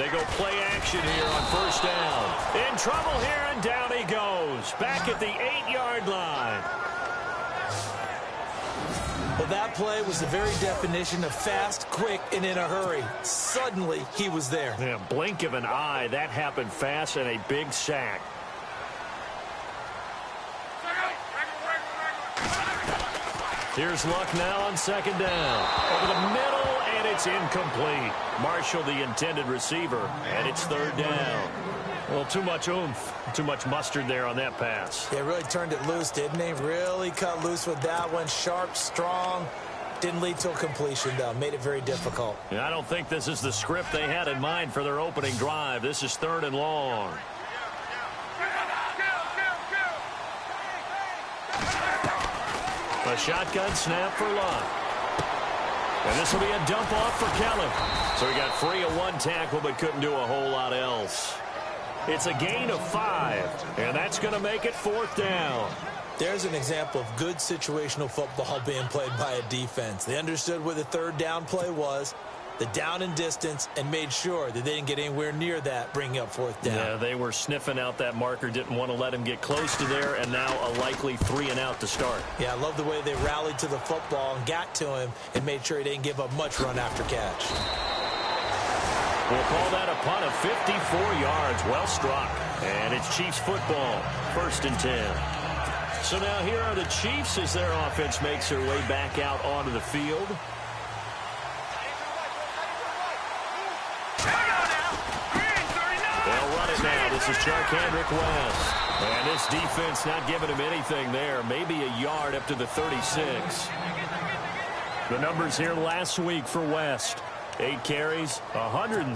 They go play action here on first down. In trouble here, and down he goes. Back at the 8-yard line. Well, that play was the very definition of fast, quick, and in a hurry. Suddenly, he was there. Yeah, blink of an eye. That happened fast, and a big sack. Here's Luck now on second down. Over the middle, and it's incomplete. Marshall, the intended receiver, and it's third down. Well, too much oomph, too much mustard there on that pass. Yeah, really turned it loose, didn't he? Really cut loose with that one. Sharp, strong. Didn't lead to a completion, though. Made it very difficult. Yeah, I don't think this is the script they had in mind for their opening drive. This is third and long. A shotgun snap for Luck. And this will be a dump off for Kelly. So he got free of one tackle but couldn't do a whole lot else. It's a gain of 5, and that's going to make it fourth down. There's an example of good situational football being played by a defense. They understood where the third down play was, the down and distance, and made sure that they didn't get anywhere near that, bringing up fourth down. Yeah, they were sniffing out that marker, didn't want to let him get close to there, and now a likely 3 and out to start. Yeah, I love the way they rallied to the football and got to him and made sure he didn't give up much run after catch. We'll call that a punt of 54 yards. Well struck. And it's Chiefs football. First and 10. So now here are the Chiefs as their offense makes their way back out onto the field. They'll run it now. This is Charkandrick West. And this defense not giving him anything there. Maybe a yard up to the 36. The numbers here last week for West. 8 carries, 107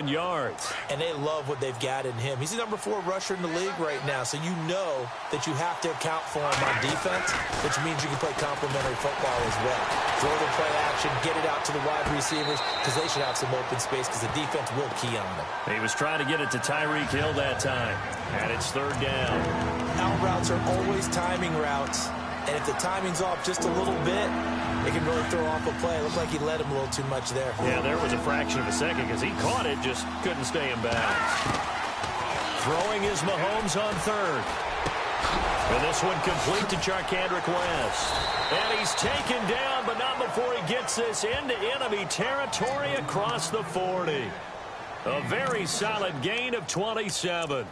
yards. And they love what they've got in him. He's the number 4 rusher in the league right now, so you know that you have to account for him on defense, which means you can play complementary football as well. Throw the play action, get it out to the wide receivers, because they should have some open space, because the defense will key on them. He was trying to get it to Tyreek Hill that time, and it's third down. Out routes are always timing routes, and if the timing's off just a little bit, it can really throw off a play. It looked like he led him a little too much there. Yeah, there was a fraction of a second because he caught it, just couldn't stay in bounds. Throwing is Mahomes on third. And this one complete to Charkandrick West. And he's taken down, but not before he gets this into enemy territory across the 40. A very solid gain of 27.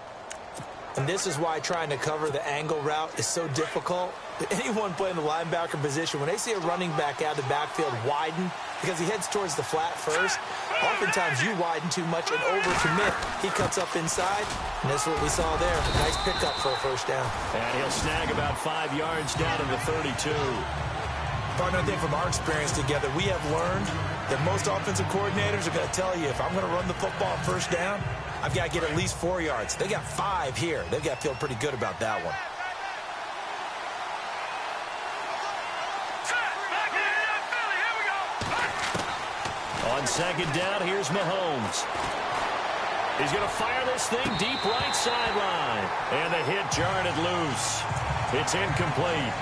And this is why trying to cover the angle route is so difficult. Anyone playing the linebacker position, when they see a running back out of the backfield widen, because he heads towards the flat first, oftentimes you widen too much and overcommit. He cuts up inside, and that's what we saw there. A nice pickup for a first down. And he'll snag about 5 yards down to the 32. Partner, I think from our experience together, we have learned that most offensive coordinators are going to tell you, if I'm going to run the football on first down, I've got to get at least 4 yards. They got 5 here. They've got to feel pretty good about that one. On second down, here's Mahomes. He's going to fire this thing deep right sideline. And the hit jarred it loose. It's incomplete.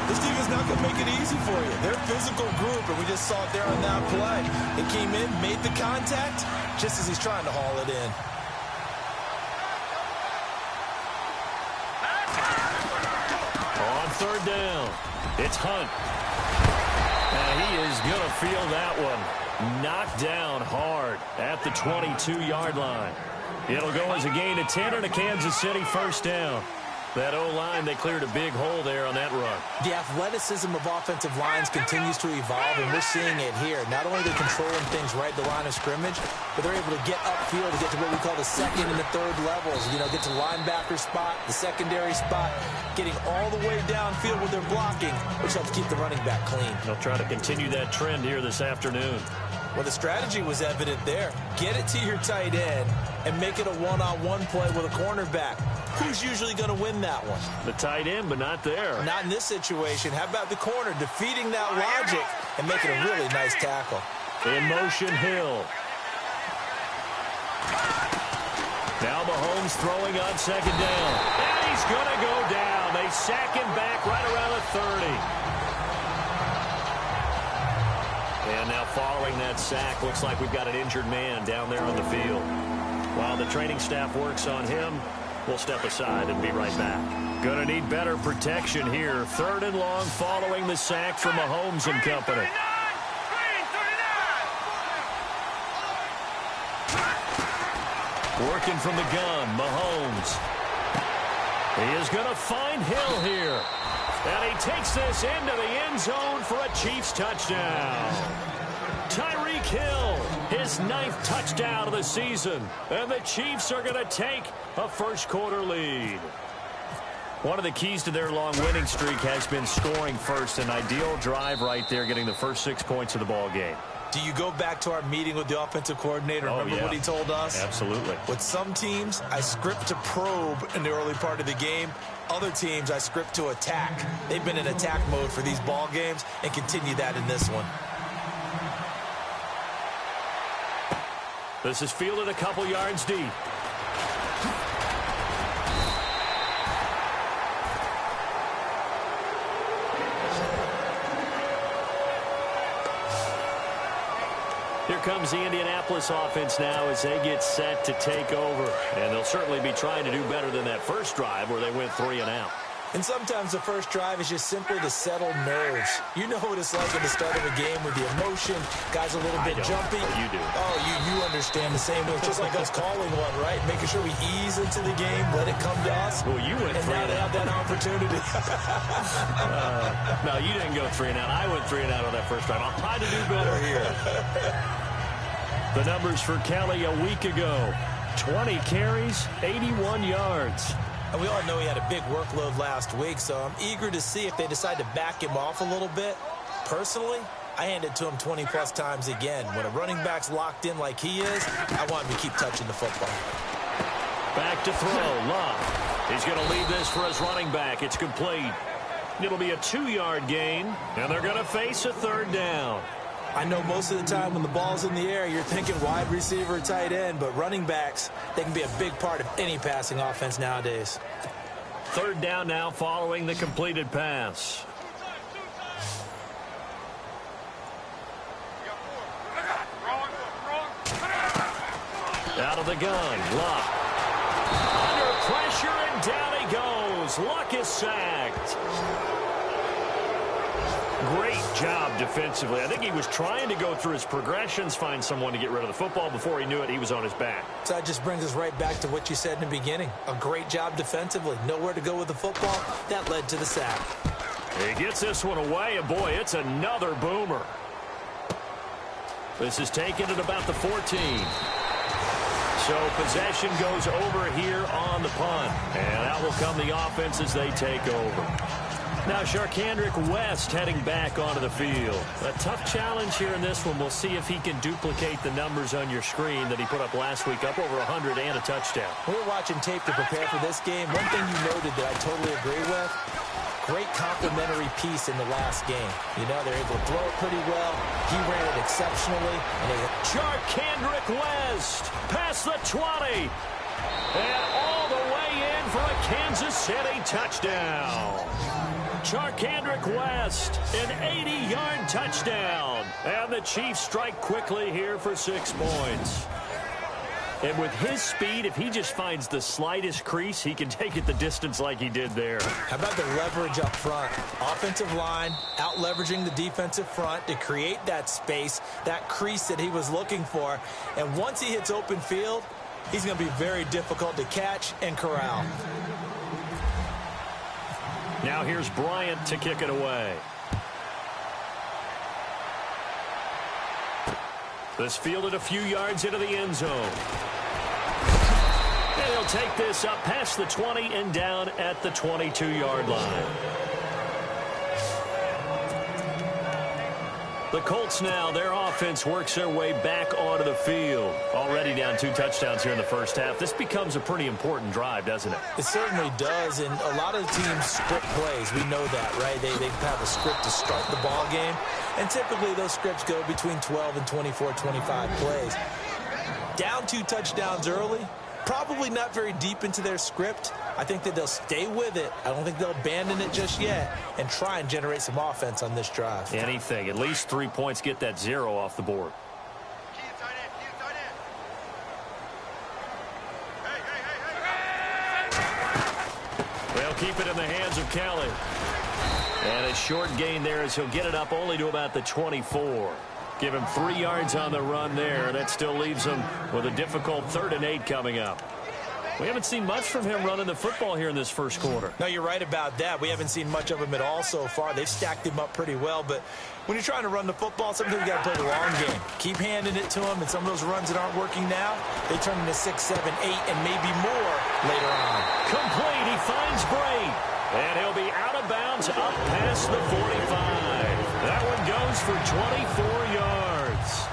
This defense not going to make it easy for you. They're a physical group, and we just saw it there on that play. It came in, made the contact, just as he's trying to haul it in. On third down, it's Hunt. And he is going to feel that one. Knocked down hard at the 22-yard line. It'll go as a gain of 10 and a Kansas City first down. That O-line, they cleared a big hole there on that run. The athleticism of offensive lines continues to evolve, and we're seeing it here. Not only are they controlling things right at the line of scrimmage, but they're able to get upfield to get to what we call the second and the third levels. You know, get to linebacker spot, the secondary spot, getting all the way downfield with their blocking, which helps keep the running back clean. They'll try to continue that trend here this afternoon. Well, the strategy was evident there. Get it to your tight end and make it a one-on-one play with a cornerback. Who's usually going to win that one? The tight end, but not there. Not in this situation. How about the corner defeating that logic and making a really nice tackle? In motion, Hill. Now Mahomes throwing on second down. And he's going to go down. They sack him back right around the 30. And now following that sack, looks like we've got an injured man down there on the field. While the training staff works on him, we'll step aside and be right back. Gonna need better protection here. 3rd and long following the sack from Mahomes and company. Working from the gun, Mahomes. He is going to find Hill here. And he takes this into the end zone for a Chiefs touchdown. Tyreek Hill, his 9th touchdown of the season. And the Chiefs are going to take a first-quarter lead. One of the keys to their long winning streak has been scoring first. An ideal drive right there, getting the first 6 points of the ball game. Do you go back to our meeting with the offensive coordinator? Remember what he told us? Absolutely. With some teams, I script to probe in the early part of the game. Other teams, I script to attack. They've been in attack mode for these ball games and continue that in this one. This is fielded a couple yards deep. Here comes the Indianapolis offense now as they get set to take over. And they'll certainly be trying to do better than that first drive where they went 3 and out. And sometimes the first drive is just simply to settle nerves. You know what it's like at the start of a game with the emotion. Guys a little bit jumpy. Oh, you do. Oh, you understand the same way. It's just like us calling one, right? Making sure we ease into the game, let it come to us. Well, you went 3 and now they have that opportunity. No, you didn't go 3 and out. I went 3 and out on that first drive. I'll try to do better here. The numbers for Kelly a week ago. 20 carries, 81 yards. And we all know he had a big workload last week, so I'm eager to see if they decide to back him off a little bit. Personally, I hand it to him 20-plus times again. When a running back's locked in like he is, I want him to keep touching the football. Back to throw, Love. He's going to lead this for his running back. It's complete. It'll be a 2-yard gain, and they're going to face a 3rd down. I know most of the time when the ball's in the air, you're thinking wide receiver or tight end, but running backs, they can be a big part of any passing offense nowadays. 3rd down now following the completed pass. Out of the gun, Luck. Under pressure, and down he goes. Luck is sacked. Great job defensively. I think he was trying to go through his progressions, find someone to get rid of the football. Before he knew it, he was on his back. So that just brings us right back to what you said in the beginning. A great job defensively. Nowhere to go with the football. That led to the sack. He gets this one away, and boy, it's another boomer. This is taken at about the 14. So possession goes over here on the punt. And out will come the offense as they take over. Now Charkandrick West heading back onto the field. A tough challenge here in this one. We'll see if he can duplicate the numbers on your screen that he put up last week, up over 100 and a touchdown. We're watching tape to prepare for this game. One thing you noted that I totally agree with, great complimentary piece in the last game. You know, they're able to throw it pretty well. He ran it exceptionally. And Charkandrick West past the 20. And all the way in for a Kansas City touchdown. Charkandrick West, an 80-yard touchdown. And the Chiefs strike quickly here for 6 points. And with his speed, if he just finds the slightest crease, he can take it the distance like he did there. How about the leverage up front? Offensive line out-leveraging the defensive front to create that space, that crease that he was looking for. And once he hits open field, he's going to be very difficult to catch and corral. Now here's Bryant to kick it away. This fielded a few yards into the end zone. And he'll take this up past the 20 and down at the 22-yard line. The Colts now, their offense works their way back onto the field. Already down 2 touchdowns here in the first half. This becomes a pretty important drive, doesn't it? It certainly does, and a lot of teams script plays. We know that, right? They have a script to start the ball game, and typically those scripts go between 12 and 24, 25 plays. Down 2 touchdowns early, probably not very deep into their script, I think that they'll stay with it. I don't think they'll abandon it just yet and try and generate some offense on this drive. Anything. At least 3 points, get that 0 off the board. They'll keep it in the hands of Kelly. And a short gain there as he'll get it up only to about the 24. Give him 3 yards on the run there. That still leaves him with a difficult 3rd and 8 coming up. We haven't seen much from him running the football here in this first quarter. No, you're right about that. We haven't seen much of him at all so far. They've stacked him up pretty well, but when you're trying to run the football, sometimes you got to play the long game. Keep handing it to him, and some of those runs that aren't working now, they turn into 6, 7, 8, and maybe more later on. Complete. He finds Bray, and he'll be out of bounds up past the 45. That one goes for 24 yards.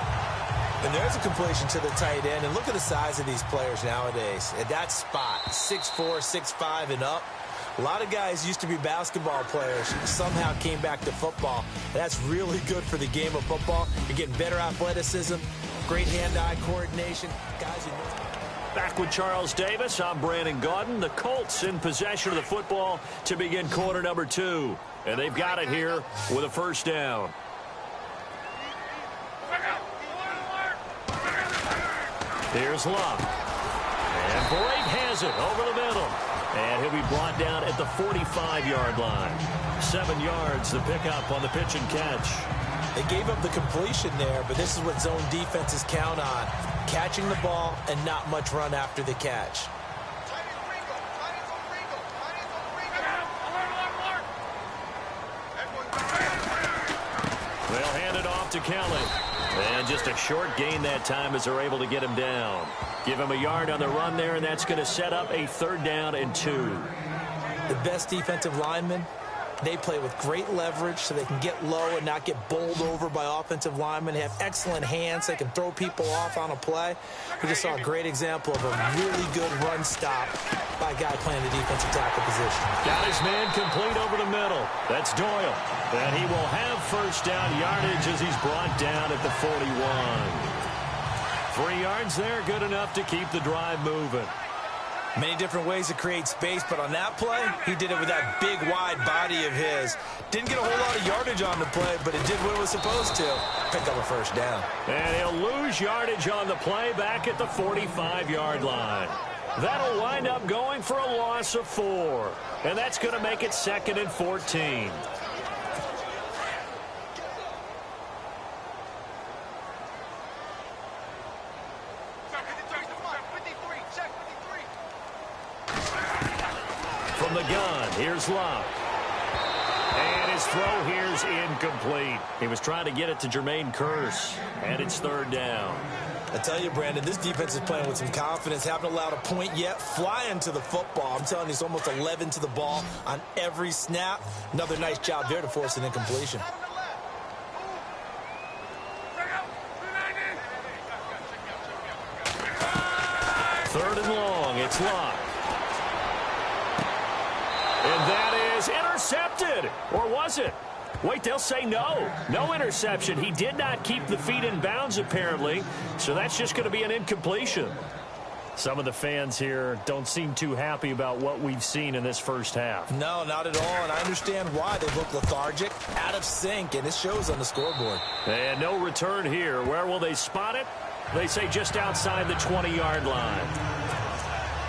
And there's a completion to the tight end. And look at the size of these players nowadays. At that spot, 6'4", 6'5", and up. A lot of guys used to be basketball players, somehow came back to football. And that's really good for the game of football. You're getting better athleticism, great hand-eye coordination. Guys, you know. Back with Charles Davis, I'm Brandon Gaudin. The Colts in possession of the football to begin quarter number 2. And they've got it here with a first down. Here's Locke. And Blake has it over the middle. And he'll be brought down at the 45-yard line. 7 yards the pickup on the pitch and catch. They gave up the completion there, but this is what zone defenses count on. Catching the ball and not much run after the catch. They'll hand it off to Kelly. And just a short gain that time as they're able to get him down. Give him a yard on the run there, and that's going to set up a 3rd down and 2. The best defensive linemen, they play with great leverage so they can get low and not get bowled over by offensive linemen. They have excellent hands. They can throw people off on a play. We just saw a great example of a really good run stop by a guy playing the defensive tackle position. Got his man complete over the middle. That's Doyle. And he will have first down yardage as he's brought down at the 41. 3 yards there, good enough to keep the drive moving. Many different ways to create space, but on that play, he did it with that big, wide body of his. Didn't get a whole lot of yardage on the play, but it did what it was supposed to. Pick up a first down. And he'll lose yardage on the play back at the 45-yard line. That'll wind up going for a loss of 4. And that's going to make it 2nd and 14. From the gun, here's Locke. And his throw here's incomplete. He was trying to get it to Jermaine Kearse, and it's 3rd down. I tell you, Brandon, this defense is playing with some confidence. Haven't allowed a point yet. Flying to the football. I'm telling you, it's almost 11 to the ball on every snap. Another nice job there to force an incompletion. Third and long, it's Locke. And that is intercepted. Or was it? Wait, they'll say no. No interception. He did not keep the feet in bounds, apparently. So that's just going to be an incompletion. Some of the fans here don't seem too happy about what we've seen in this first half. No, not at all, and I understand why. They look lethargic, out of sync, and it shows on the scoreboard. And no return here. Where will they spot it? They say just outside the 20-yard line.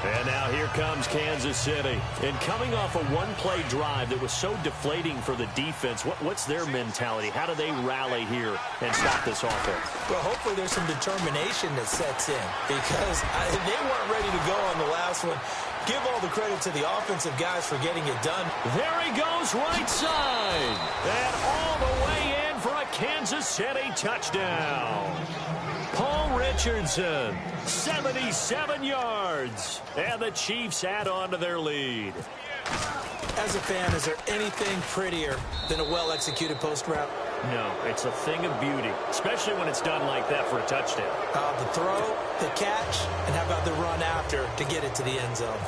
And now here comes Kansas City. And coming off a one-play drive that was so deflating for the defense, what's their mentality? How do they rally here and stop this offense? Well, hopefully there's some determination that sets in because they weren't ready to go on the last one. Give all the credit to the offensive guys for getting it done. There he goes, right side. And all the way in for a Kansas City touchdown. Paul Richardson, 77 yards. And the Chiefs add on to their lead. As a fan, is there anything prettier than a well-executed post route? No, it's a thing of beauty, especially when it's done like that for a touchdown. The throw, the catch, and how about the run after to get it to the end zone?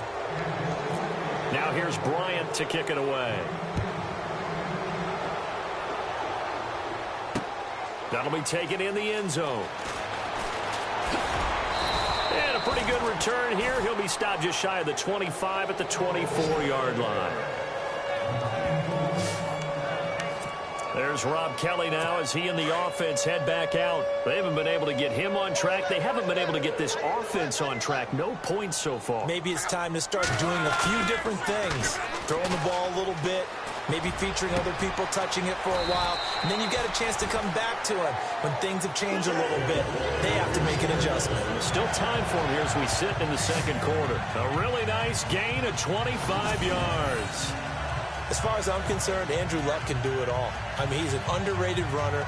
Now here's Bryant to kick it away. That'll be taken in the end zone. And a pretty good return here. He'll be stopped just shy of the 25 at the 24-yard line. There's Rob Kelly now as he and the offense head back out. They haven't been able to get him on track. They haven't been able to get this offense on track. No points so far. Maybe it's time to start doing a few different things. Throwing the ball a little bit, maybe featuring other people touching it for a while, and then you get a chance to come back to him when things have changed a little bit. They have to make an adjustment. Still time for him here as we sit in the second quarter. A really nice gain of 25 yards. As far as I'm concerned, Andrew Luck can do it all. I mean, he's an underrated runner,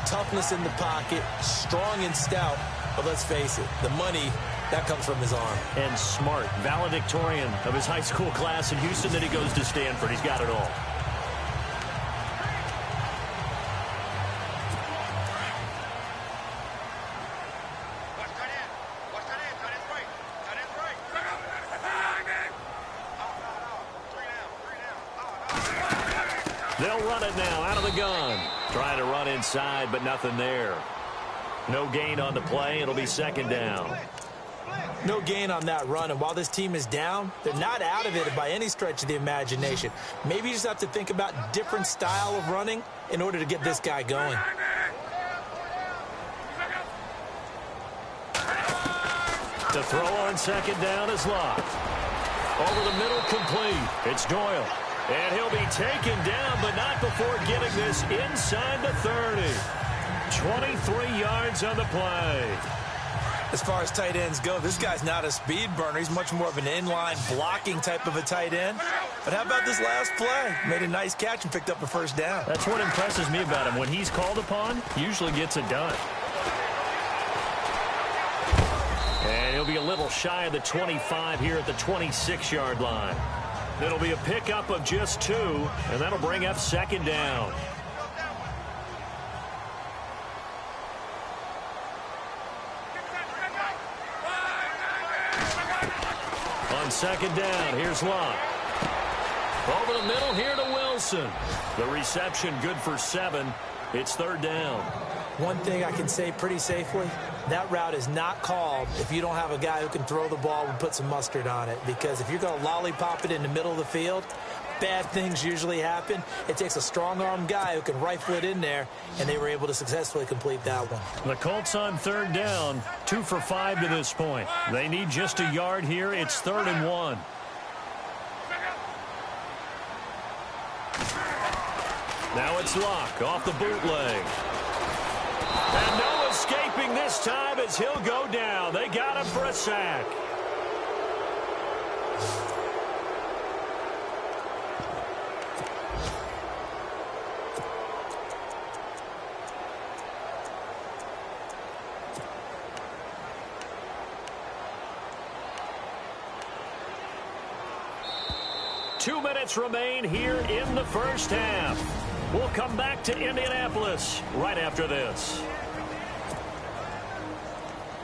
toughness in the pocket, strong and stout. But let's face it, the money, that comes from his arm. And smart, valedictorian of his high school class in Houston. Then he goes to Stanford. He's got it all. They'll run it now out of the gun. Trying to run inside, but nothing there. No gain on the play. It'll be second down. No gain on that run, and while this team is down, they're not out of it by any stretch of the imagination. Maybe you just have to think about a different style of running in order to get this guy going. To throw on second down is Locke. Over the middle, complete. It's Doyle. And he'll be taken down, but not before getting this inside the 30. 23 yards on the play. As far as tight ends go, this guy's not a speed burner. He's much more of an inline blocking type of a tight end. But how about this last play? Made a nice catch and picked up a first down. That's what impresses me about him. When he's called upon, he usually gets it done. And he'll be a little shy of the 25 here at the 26-yard line. It'll be a pickup of just 2, and that'll bring up second down. On second down, here's Locke. Over the middle here to Wilson. The reception good for 7. It's third down. One thing I can say pretty safely, that route is not called if you don't have a guy who can throw the ball and put some mustard on it. Because if you're going to lollipop it in the middle of the field, bad things usually happen. It takes a strong-armed guy who can rifle it in there, and they were able to successfully complete that one. The Colts on third down, 2 for 5 to this point. They need just a yard here. It's 3rd and 1. Now it's Locke off the bootleg. And no escaping this time as he'll go down. They got him for a sack. Two minutes remain here in the first half. We'll come back to Indianapolis right after this.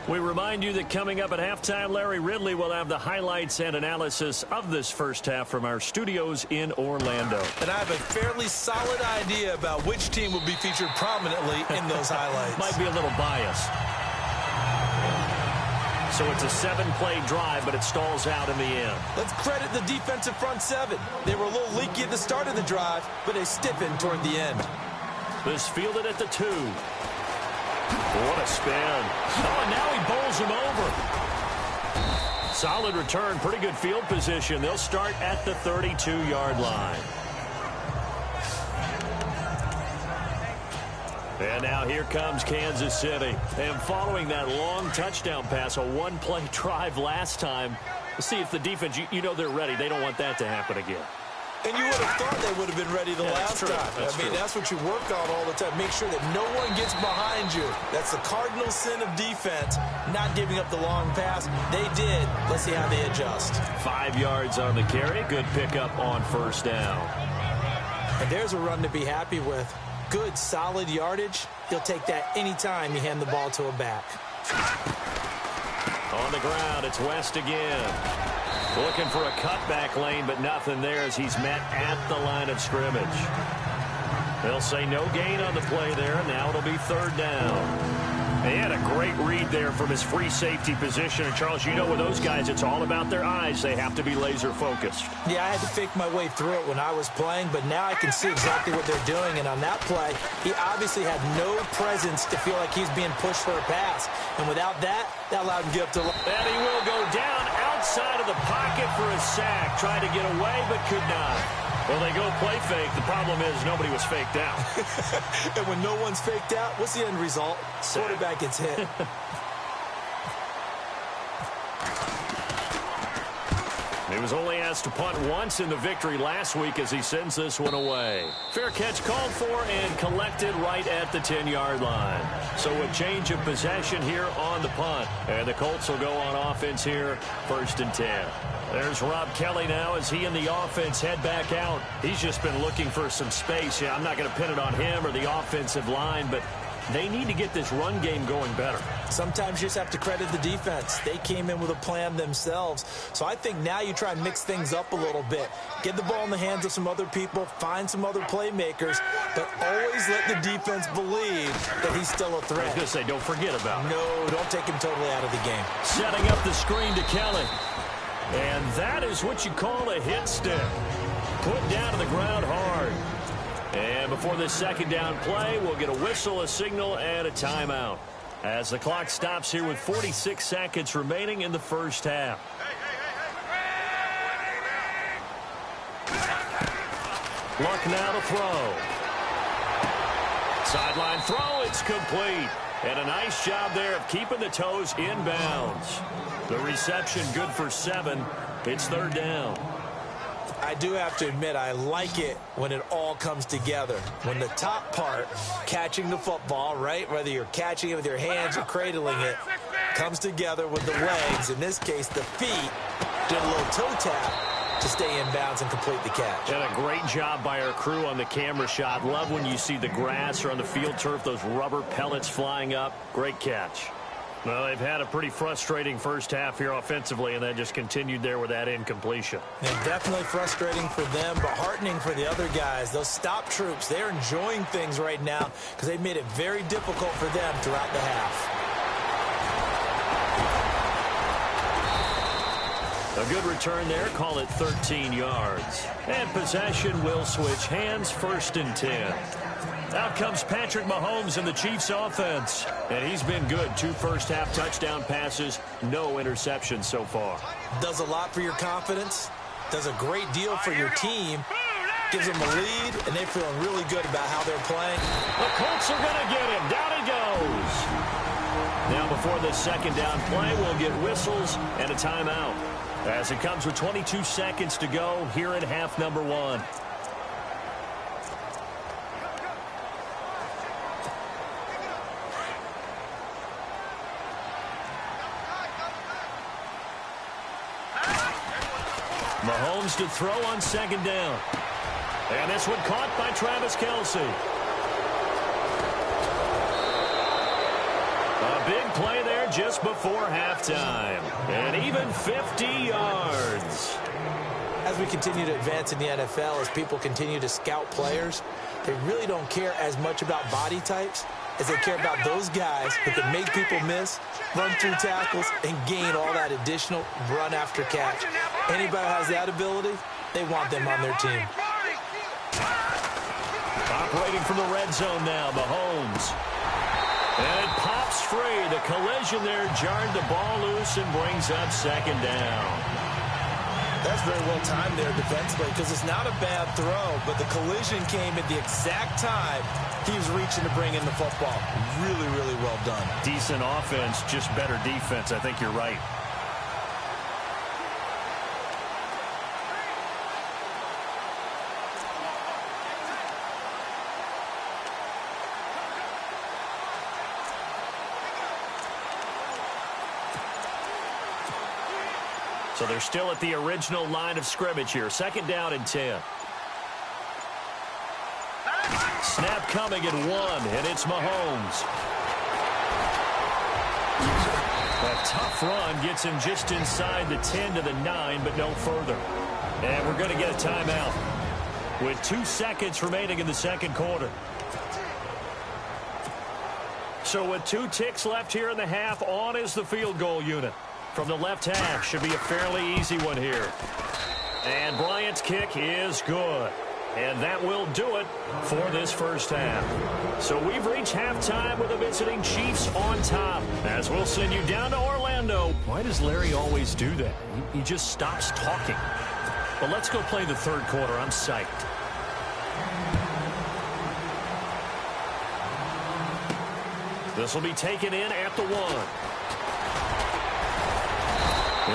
We remind you that coming up at halftime, Larry Ridley will have the highlights and analysis of this first half from our studios in Orlando. And I have a fairly solid idea about which team will be featured prominently in those highlights. Might be a little biased. So it's a 7-play drive, but it stalls out in the end. Let's credit the defensive front 7. They were a little leaky at the start of the drive, but they stiffened toward the end. This fielded at the 2. What a spin. Oh, and now he bowls him over. Solid return, pretty good field position. They'll start at the 32-yard line. And now here comes Kansas City. And following that long touchdown pass, a 1-play drive last time, let's see if the defense, you know they're ready. They don't want that to happen again. And you would have thought they would have been ready the last time. I mean, that's what you work on all the time. Make sure that no one gets behind you. That's the cardinal sin of defense, not giving up the long pass. They did. Let's see how they adjust. 5 yards on the carry. Good pickup on first down. And there's a run to be happy with. Good, solid yardage. He'll take that anytime you hand the ball to a back. On the ground, it's West again. Looking for a cutback lane, but nothing there as he's met at the line of scrimmage. They'll say no gain on the play there. Now it'll be third down. He had a great read there from his free safety position. And, Charles, you know with those guys, it's all about their eyes. They have to be laser-focused. Yeah, I had to fake my way through it when I was playing, but now I can see exactly what they're doing. And on that play, he obviously had no presence to feel like he's being pushed for a pass. And without that, that allowed him to get up to... And he will go down outside of the pocket for a sack. Tried to get away, but could not. Well, they go play fake. The problem is nobody was faked out. And when no one's faked out, what's the end result? Sack. Quarterback gets hit. He was only asked to punt once in the victory last week as he sends this one away. Fair catch called for and collected right at the 10-yard line. So a change of possession here on the punt. And the Colts will go on offense here, 1st and 10. There's Rob Kelly now as he and the offense head back out. He's just been looking for some space. Yeah, I'm not going to pin it on him or the offensive line, but they need to get this run game going better. Sometimes you just have to credit the defense. They came in with a plan themselves. So I think now you try and mix things up a little bit. Get the ball in the hands of some other people, find some other playmakers, but always let the defense believe that he's still a threat. I was going to say, don't forget about it. No, don't take him totally out of the game. Setting up the screen to Kelly. And that is what you call a hit stick. Put down to the ground hard. And before this second down play, we'll get a whistle, a signal, and a timeout. As the clock stops here with 46 seconds remaining in the first half. Luck now to throw. Sideline throw, it's complete. And a nice job there of keeping the toes in bounds. The reception good for 7. It's 3rd down. I do have to admit, I like it when it all comes together. When the top part, catching the football, right, whether you're catching it with your hands or cradling it, comes together with the legs. In this case, the feet did a little toe tap to stay in bounds and complete the catch. And a great job by our crew on the camera shot. Love when you see the grass or on the field turf, those rubber pellets flying up. Great catch. Well, they've had a pretty frustrating first half here offensively, and then just continued there with that incompletion. And definitely frustrating for them, but heartening for the other guys. Those stop troops, they're enjoying things right now because they've made it very difficult for them throughout the half. A good return there, call it 13 yards. And possession will switch hands, 1st and 10. Out comes Patrick Mahomes in the Chiefs offense. And he's been good. 2 first-half touchdown passes, no interceptions so far. Does a lot for your confidence. Does a great deal for your team. Gives them a lead, and they're feeling really good about how they're playing. The Colts are going to get him. Down he goes. Now before this second down play, we'll get whistles and a timeout. As it comes with 22 seconds to go here in half number 1. Mahomes to throw on second down. And this one caught by Travis Kelce. A big play there just before halftime. And even 50 yards. As we continue to advance in the NFL, as people continue to scout players, they really don't care as much about body types as they care about those guys who can make people miss, run through tackles, and gain all that additional run after catch. Anybody who has that ability, they want them on their team. Operating from the red zone now, Mahomes. And it pops free. The collision there jarred the ball loose and brings up second down. That's very well timed there defensively because it's not a bad throw, but the collision came at the exact time he was reaching to bring in the football. Really, really well done. Decent offense, just better defense. I think you're right. So they're still at the original line of scrimmage here. Second down and 10. Snap coming at 1, and it's Mahomes. A tough run gets him just inside the 10 to the 9, but no further. And we're going to get a timeout with 2 seconds remaining in the second quarter. So with 2 ticks left here in the half, on is the field goal unit. From the left half, should be a fairly easy one here. And Bryant's kick is good. And that will do it for this first half. So we've reached halftime with the visiting Chiefs on top. As we'll send you down to Orlando. Why does Larry always do that? He just stops talking. But let's go play the third quarter. I'm psyched. This will be taken in at the 1.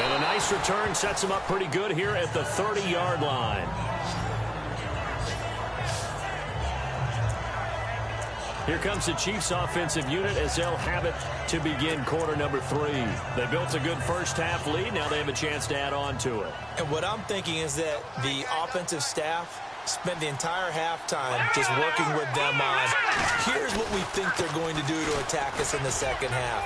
And a nice return sets him up pretty good here at the 30-yard line. Here comes the Chiefs offensive unit as they'll have it to begin quarter number 3. They built a good first half lead. Now they have a chance to add on to it. And what I'm thinking is that the offensive staff spent the entire halftime just working with them on, here's what we think they're going to do to attack us in the second half.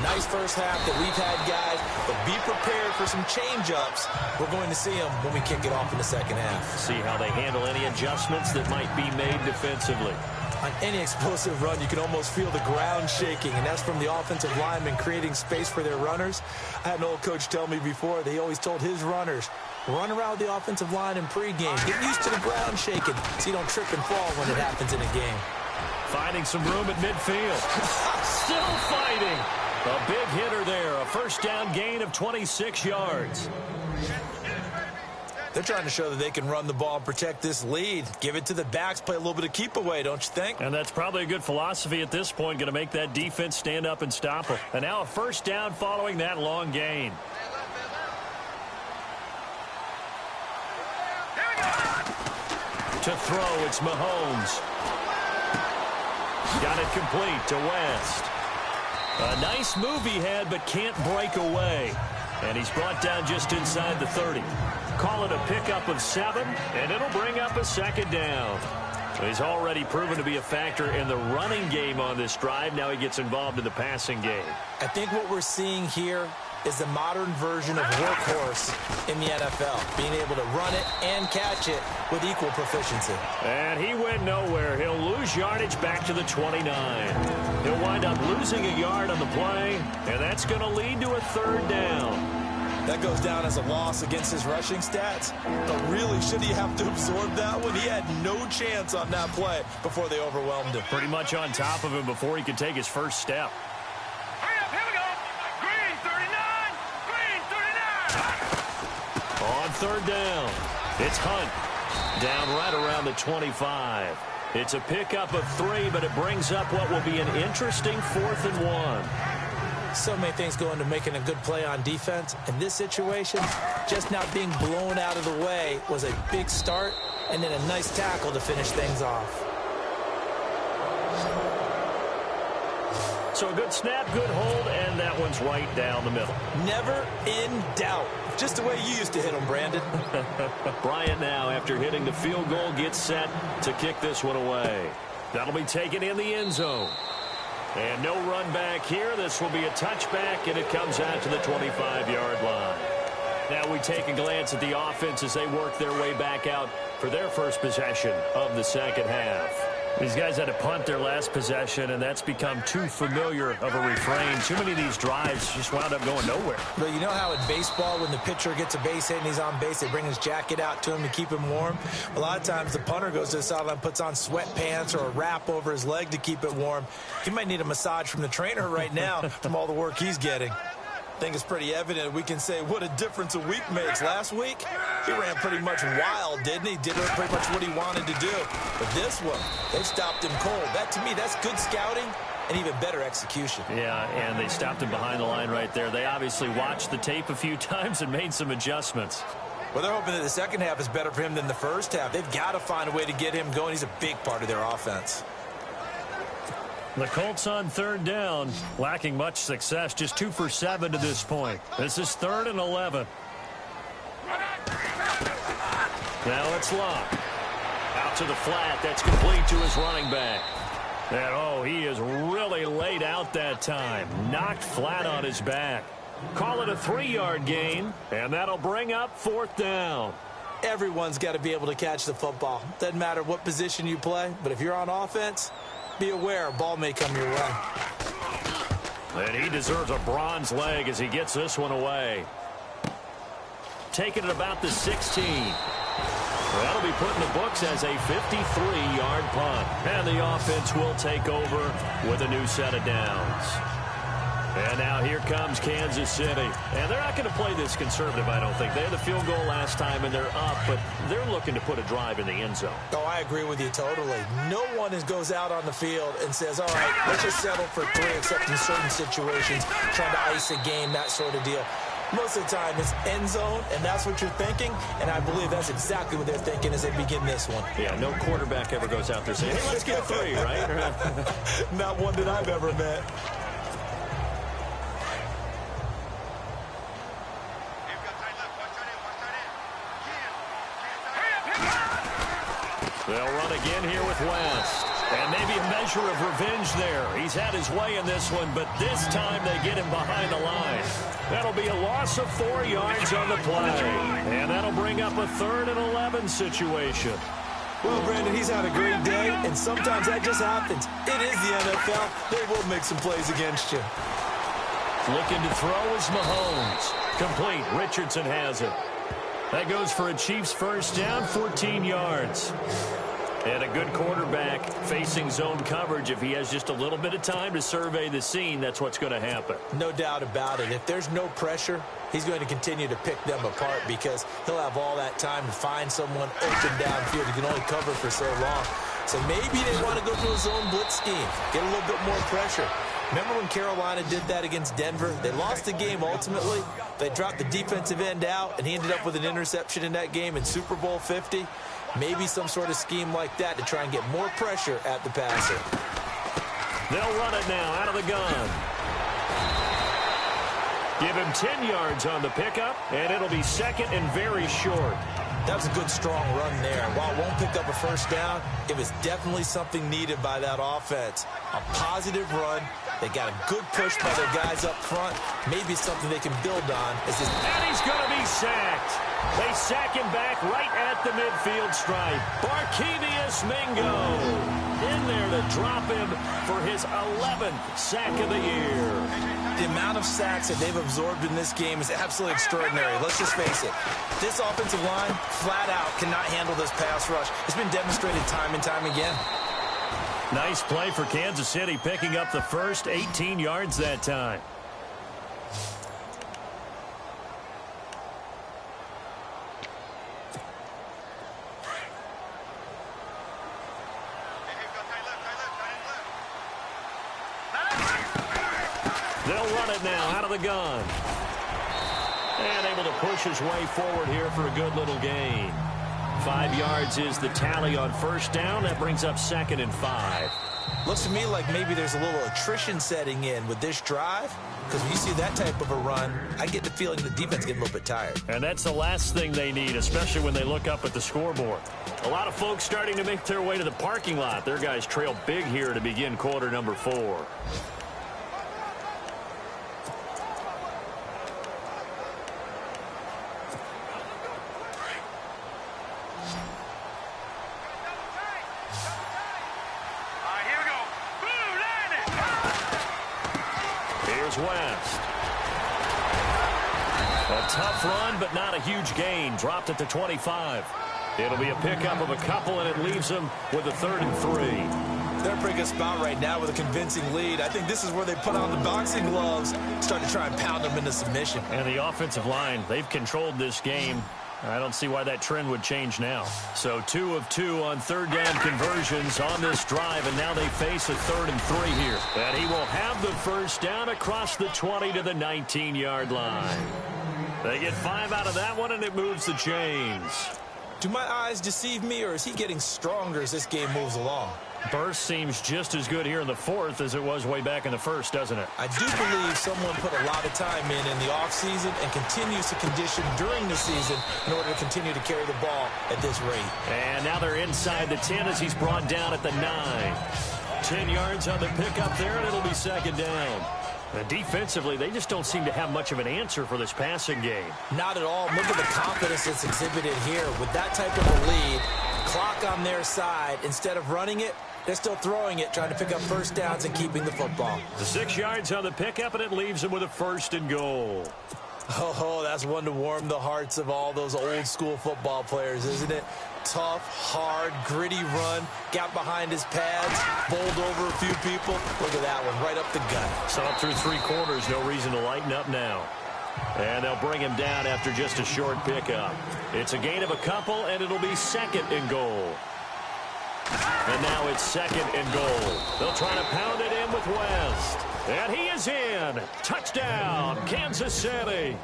Nice first half that we've had, guys, but be prepared for some change-ups. We're going to see them when we kick it off in the second half. See how they handle any adjustments that might be made defensively. On any explosive run, you can almost feel the ground shaking, and that's from the offensive linemen creating space for their runners. I had an old coach tell me before, they always told his runners, run around the offensive line in pregame. Get used to the ground shaking so you don't trip and fall when it happens in a game. Finding some room at midfield. Still fighting. A big hitter there. A first down gain of 26 yards. They're trying to show that they can run the ball and protect this lead. Give it to the backs, play a little bit of keep away, don't you think? And that's probably a good philosophy at this point. Going to make that defense stand up and stop them. And now a first down following that long gain. To throw, it's Mahomes. Got it complete to West. A nice move he had, but can't break away. And he's brought down just inside the 30. Call it a pickup of 7, and it'll bring up a second down. He's already proven to be a factor in the running game on this drive. Now he gets involved in the passing game. I think what we're seeing here is the modern version of workhorse in the NFL, being able to run it and catch it with equal proficiency. And he went nowhere. He'll lose yardage back to the 29. He'll wind up losing a yard on the play, and that's going to lead to a third down. That goes down as a loss against his rushing stats. But really, should he have to absorb that one? He had no chance on that play before they overwhelmed him. Pretty much on top of him before he could take his first step. Hurry up, here we go. Green 39. Green 39. On third down, it's Hunt. Down right around the 25. It's a pickup of 3, but it brings up what will be an interesting 4th and 1. So many things go into making a good play on defense. In this situation, just not being blown out of the way was a big start, and then a nice tackle to finish things off. So a good snap, good hold, and that one's right down the middle. Never in doubt. Just the way you used to hit them, Brandon. Bryant now, after hitting the field goal, gets set to kick this one away. That'll be taken in the end zone. And no run back here. This will be a touchback, and it comes out to the 25-yard line. Now we take a glance at the offense as they work their way back out for their first possession of the second half. These guys had to punt their last possession, and that's become too familiar of a refrain. Too many of these drives just wound up going nowhere. But you know how in baseball, when the pitcher gets a base hit and he's on base, they bring his jacket out to him to keep him warm? A lot of times the punter goes to the sideline, puts on sweatpants or a wrap over his leg to keep it warm. He might need a massage from the trainer right now from all the work he's getting. I think it's pretty evident. We can say what a difference a week makes. Last week, he ran pretty much wild, didn't he? Did pretty much what he wanted to do. But this one, they stopped him cold. That, to me, that's good scouting and even better execution. Yeah, and they stopped him behind the line right there. They obviously watched the tape a few times and made some adjustments. Well, they're hoping that the second half is better for him than the first half. They've got to find a way to get him going. He's a big part of their offense. The Colts on third down, lacking much success, just 2 for 7 to this point. This is 3rd and 11. Now it's Locke. Out to the flat, that's complete to his running back. And oh, he is really laid out that time. Knocked flat on his back. Call it a 3-yard gain, and that'll bring up 4th down. Everyone's got to be able to catch the football. Doesn't matter what position you play, but if you're on offense, be aware a ball may come your way. And he deserves a bronze leg as he gets this one away. Taking it about the 16. That'll be put in the books as a 53-yard punt. And the offense will take over with a new set of downs. And now here comes Kansas City. And they're not going to play this conservative, I don't think. They had the field goal last time, and they're up, but they're looking to put a drive in the end zone. Oh, I agree with you totally. No one goes out on the field and says, all right, let's just settle for 3, except in certain situations, trying to ice a game, that sort of deal. Most of the time, it's end zone, and that's what you're thinking, and I believe that's exactly what they're thinking as they begin this one. Yeah, no quarterback ever goes out there saying, hey, let's get 3, right? Not one that I've ever met. They'll run again here with West. And maybe a measure of revenge there. He's had his way in this one, but this time they get him behind the line. That'll be a loss of 4 yards on the play. And that'll bring up a 3rd and 11 situation. Well, Brandon, he's had a great day, and sometimes that just happens. It is the NFL. They will make some plays against you. Looking to throw is Mahomes. Complete. Richardson has it. That goes for a Chiefs first down, 14 yards. And a good quarterback facing zone coverage. If he has just a little bit of time to survey the scene, that's what's going to happen. No doubt about it. If there's no pressure, he's going to continue to pick them apart because he'll have all that time to find someone open downfield. He can only cover for so long. So maybe they want to go to a zone blitz scheme, get a little bit more pressure. Remember when Carolina did that against Denver? They lost the game ultimately. They dropped the defensive end out, and he ended up with an interception in that game in Super Bowl 50. Maybe some sort of scheme like that to try and get more pressure at the passer. They'll run it now out of the gun. Give him 10 yards on the pickup, and it'll be 2nd and very short. That's a good, strong run there. While it won't pick up a first down, it was definitely something needed by that offense. A positive run. They got a good push by their guys up front. Maybe something they can build on. And he's going to be sacked. They sack him back right at the midfield stripe. Barkevious Mingo in there to drop him for his 11th sack of the year. The amount of sacks that they've absorbed in this game is absolutely extraordinary. Let's just face it. This offensive line, flat out, cannot handle this pass rush. It's been demonstrated time and time again. Nice play for Kansas City, picking up the first 18 yards that time. They'll run it now out of the gun. And able to push his way forward here for a good little gain. 5 yards is the tally on first down. That brings up 2nd and 5. Looks to me like maybe there's a little attrition setting in with this drive. Because when you see that type of a run, I get the feeling the defense getting a little bit tired. And that's the last thing they need, especially when they look up at the scoreboard. A lot of folks starting to make their way to the parking lot. Their guys trail big here to begin quarter number 4. West. A tough run, but not a huge gain. Dropped at the 25. It'll be a pickup of a couple, and it leaves them with a 3rd and 3. They're in a pretty good spot right now with a convincing lead. I think this is where they put on the boxing gloves, start to try and pound them into submission. And the offensive line, they've controlled this game. I don't see why that trend would change now. So 2 of 2 on 3rd down conversions on this drive, and now they face a 3rd and 3 here. And he will have the first down across the 20 to the 19-yard line. They get 5 out of that one, and it moves the chains. Do my eyes deceive me, or is he getting stronger as this game moves along? Burst seems just as good here in the 4th as it was way back in the 1st, doesn't it? I do believe someone put a lot of time in the offseason and continues to condition during the season in order to continue to carry the ball at this rate. And now they're inside the 10 as he's brought down at the 9. 10 yards on the pickup there, and it'll be 2nd down. And defensively, they just don't seem to have much of an answer for this passing game. Not at all. Look at the confidence that's exhibited here. With that type of a lead, clock on their side, instead of running it, They're still throwing it, trying to pick up first downs and keeping the football. The 6 yards on the pickup, and it leaves them with a 1st and goal. Oh, that's one to warm the hearts of all those old-school football players, isn't it? Tough, hard, gritty run, got behind his pads, bowled over a few people. Look at that one, right up the gut. Saw it through 3 quarters, no reason to lighten up now. And they'll bring him down after just a short pickup. It's a gain of a couple, and it'll be 2nd and goal. And now it's 2nd and goal. They'll try to pound it in with West. And he is in. Touchdown, Kansas City.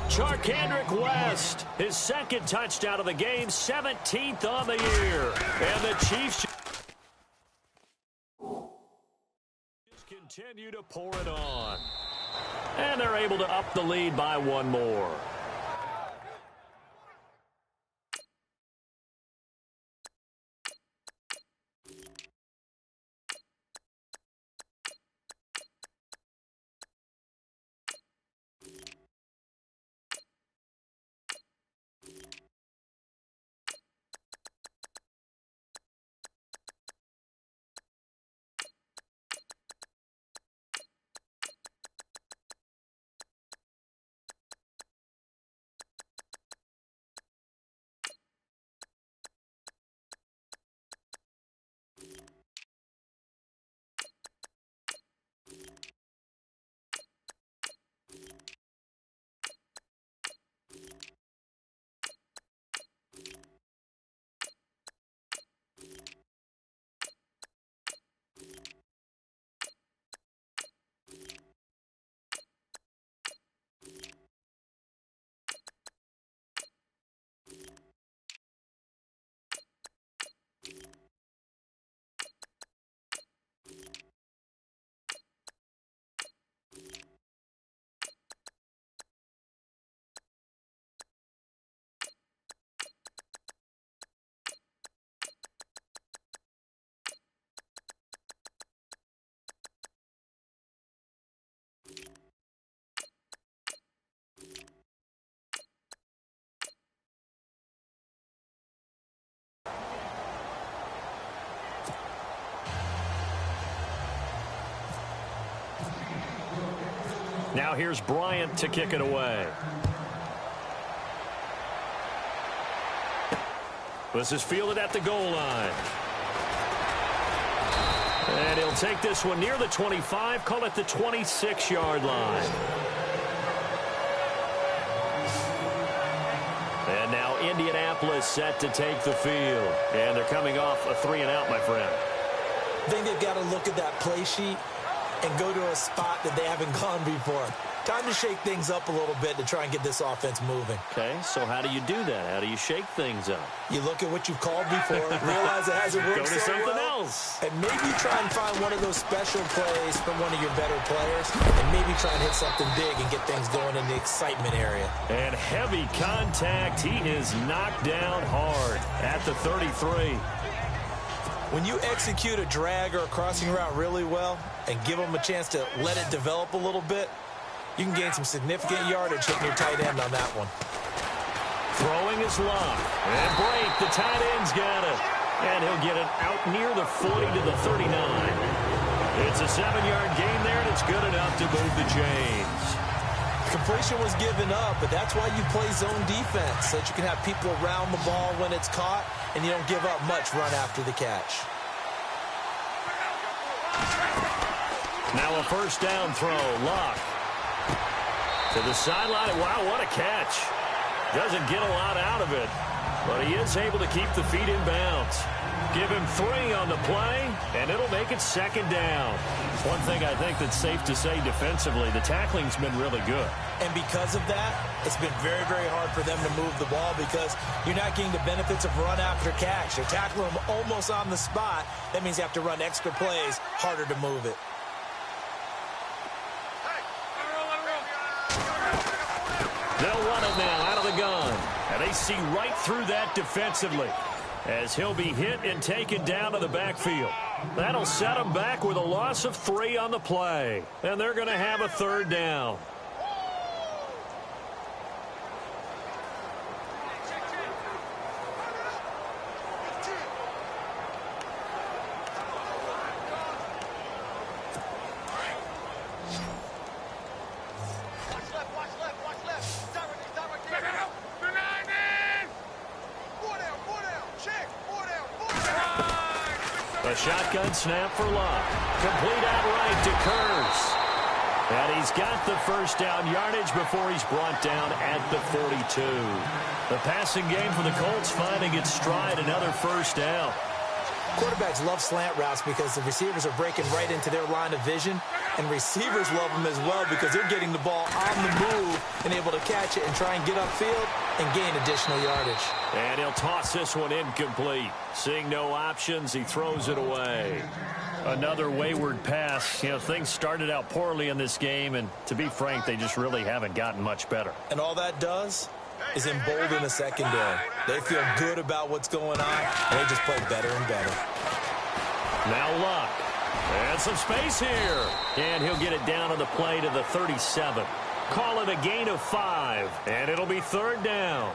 Charkandrick West, his 2nd touchdown of the game, 17th on the year. And the Chiefs just continue to pour it on. And they're able to up the lead by 1 more. Now here's Bryant to kick it away. This is fielded at the goal line. And he'll take this one near the 25, call it the 26-yard line. And now Indianapolis set to take the field. And they're coming off a 3-and-out, my friend. I think they've got to look at that play sheet and go to a spot that they haven't gone before. Time to shake things up a little bit to try and get this offense moving. Okay, so how do you do that? How do you shake things up? You look at what you've called before, realize it hasn't worked Go to so something well, else. and maybe try and find one of those special plays from one of your better players, and maybe try and hit something big and get things going in the excitement area. And heavy contact. He is knocked down hard at the 33. When you execute a drag or a crossing route really well and give them a chance to let it develop a little bit, you can gain some significant yardage hitting your tight end on that one. Throwing is Love. And break. The tight end's got it. And he'll get it out near the 40 to the 39. It's a 7-yard gain there, and it's good enough to move the chains. Completion was given up, but that's why you play zone defense, so that you can have people around the ball when it's caught, and you don't give up much run after the catch. Now a first down throw. Luck to the sideline. Wow, what a catch. Doesn't get a lot out of it, but he is able to keep the feet in bounds. Give him 3 on the play, and it'll make it 2nd down. One thing I think that's safe to say defensively, the tackling's been really good. And because of that, it's been very, very hard for them to move the ball because you're not getting the benefits of run after catch. They're tackling them almost on the spot. That means you have to run extra plays, harder to move it. They'll run it now out of the gun. And they see right through that defensively as he'll be hit and taken down to the backfield. That'll set him back with a loss of 3 on the play. And they're going to have a 3rd down. A shotgun snap for Luck. Complete outright to Kurtz. And he's got the first down yardage before he's brought down at the 42. The passing game for the Colts finding its stride, another first down. Quarterbacks love slant routes because the receivers are breaking right into their line of vision, and receivers love them as well because they're getting the ball on the move and able to catch it and try and get upfield and gain additional yardage. And he'll toss this one incomplete. Seeing no options, he throws it away. Another wayward pass. You know, things started out poorly in this game, and to be frank, they just really haven't gotten much better. And all that does is embolden the secondary. They feel good about what's going on, and they just play better and better. Now Luck. And some space here. And he'll get it down on the play to the 37. Call it a gain of 5, and it'll be third down.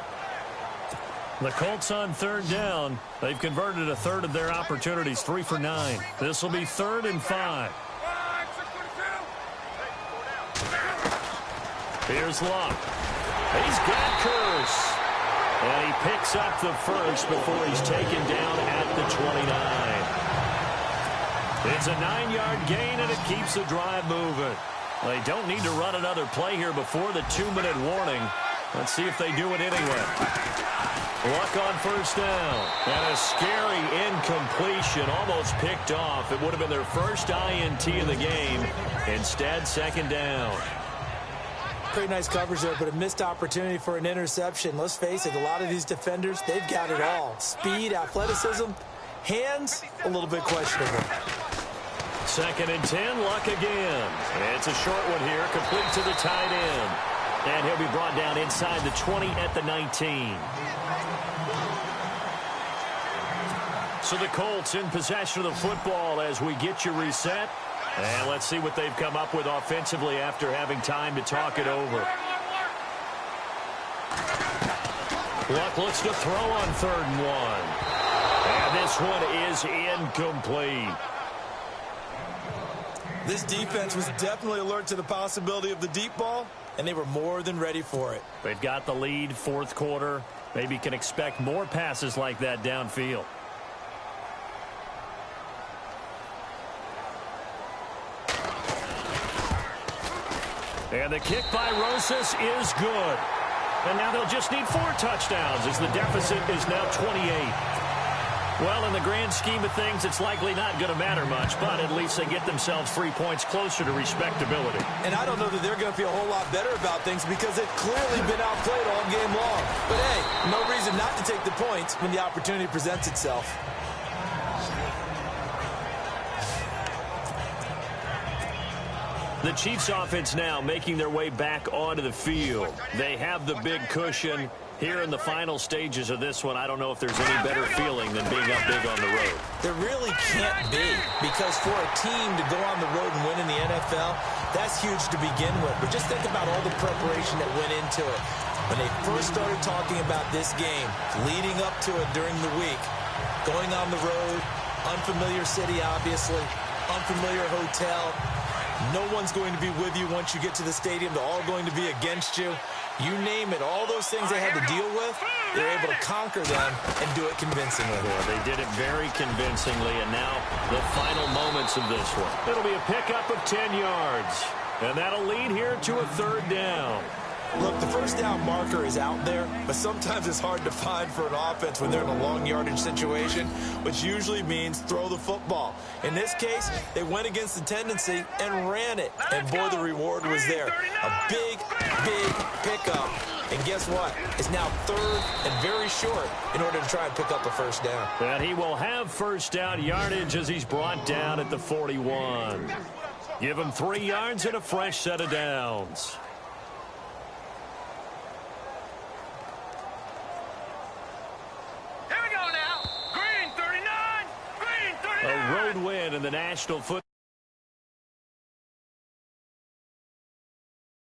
The Colts on third down. They've converted a third of their opportunities, 3 for 9. This will be 3rd and 5. Here's Luck. He's got Kurtz. And he picks up the first before he's taken down at the 29. It's a 9-yard gain, and it keeps the drive moving. They don't need to run another play here before the 2-minute warning. Let's see if they do it anyway. Luck on first down. And a scary incompletion, almost picked off. It would have been their first INT of the game. Instead, second down. Pretty nice coverage there, but a missed opportunity for an interception. Let's face it, a lot of these defenders, they've got it all. Speed, athleticism, hands, a little bit questionable. 2nd and 10, Luck again. It's a short one here, complete to the tight end. And he'll be brought down inside the 20 at the 19. So the Colts in possession of the football as we get you reset. And let's see what they've come up with offensively after having time to talk it over. Luck looks to throw on 3rd and 1. And this one is incomplete. This defense was definitely alert to the possibility of the deep ball, and they were more than ready for it. They've got the lead, 4th quarter. Maybe can expect more passes like that downfield. And the kick by Rosas is good. And now they'll just need 4 touchdowns as the deficit is now 28. Well, in the grand scheme of things, it's likely not going to matter much, but at least they get themselves 3 points closer to respectability. And I don't know that they're going to feel a whole lot better about things because they've clearly been outplayed all game long. But hey, no reason not to take the points when the opportunity presents itself. The Chiefs offense now making their way back onto the field. They have the big cushion. Here in the final stages of this one, I don't know if there's any better feeling than being up big on the road. There really can't be, because for a team to go on the road and win in the NFL, that's huge to begin with. But just think about all the preparation that went into it. When they first started talking about this game, leading up to it during the week, going on the road, unfamiliar city, obviously, unfamiliar hotel. No one's going to be with you once you get to the stadium. They're all going to be against you. You name it, all those things they had to deal with, they're able to conquer them and do it convincingly. Yeah, they did it very convincingly, and now the final moments of this one. It'll be a pickup of 10 yards, and that'll lead here to a 3rd down. Look, the first down marker is out there, but sometimes it's hard to find for an offense when they're in a long yardage situation, which usually means throw the football. In this case, they went against the tendency and ran it. And boy, the reward was there. A big, big pickup. And guess what? It's now 3rd and very short in order to try and pick up a first down. And he will have first down yardage as he's brought down at the 41. Give him 3 yards and a fresh set of downs. A road win in the National Football